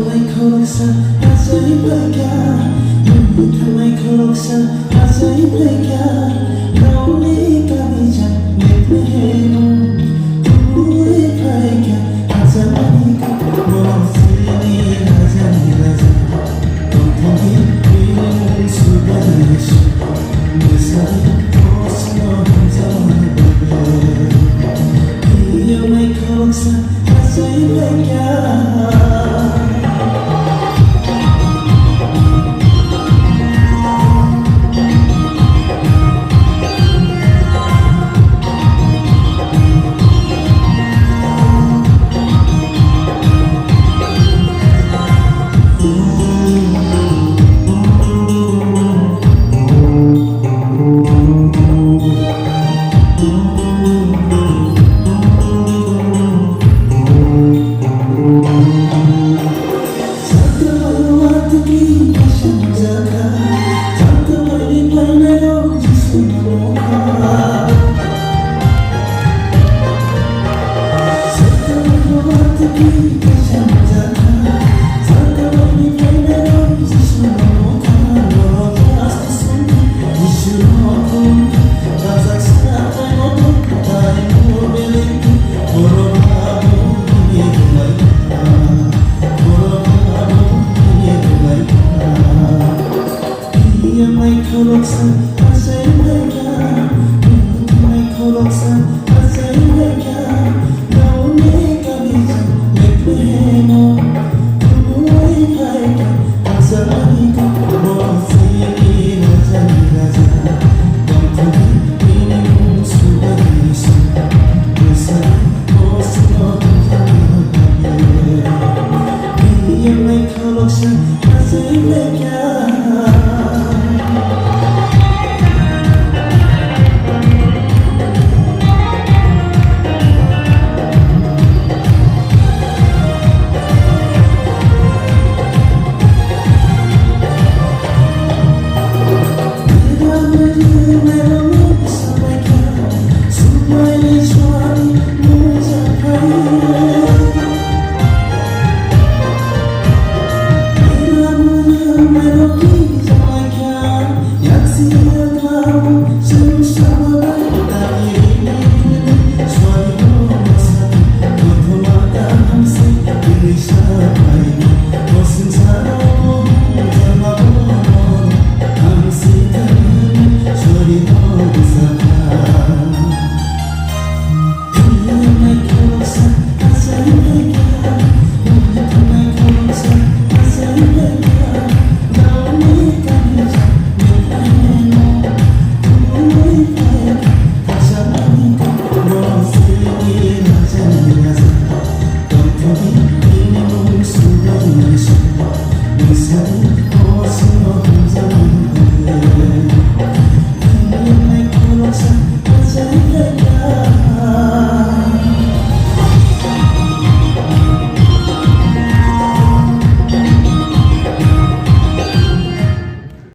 ไม่ขอรักษาอาศัยเพลงยังทำไมขอรักษาอาศัยเพลงเรานี้ก็ไม่จับเด็กไม่เห็นผู้ให้เพลงอาศัยนี่ก็บอกสินี่อาศัยอาศัยต้องทำให้มีสุดได้สุดไม่ใช่ขอสนองใจยังไม่ขอรักษาอาศัยเพลงไม่ขอรักษาอาศัยเพลงไม่ขอรักษาอาศัยเพลงเรานี้ก็มีจังเล็กไม่เห็นผู้ให้เพลงอาศัยก็บอกสิน่าจะน่าจะต้องทำให้มีสุดที่สุดไม่ใช่ขอสนองใจยังไม่ขอรักษาอาศัยเพลง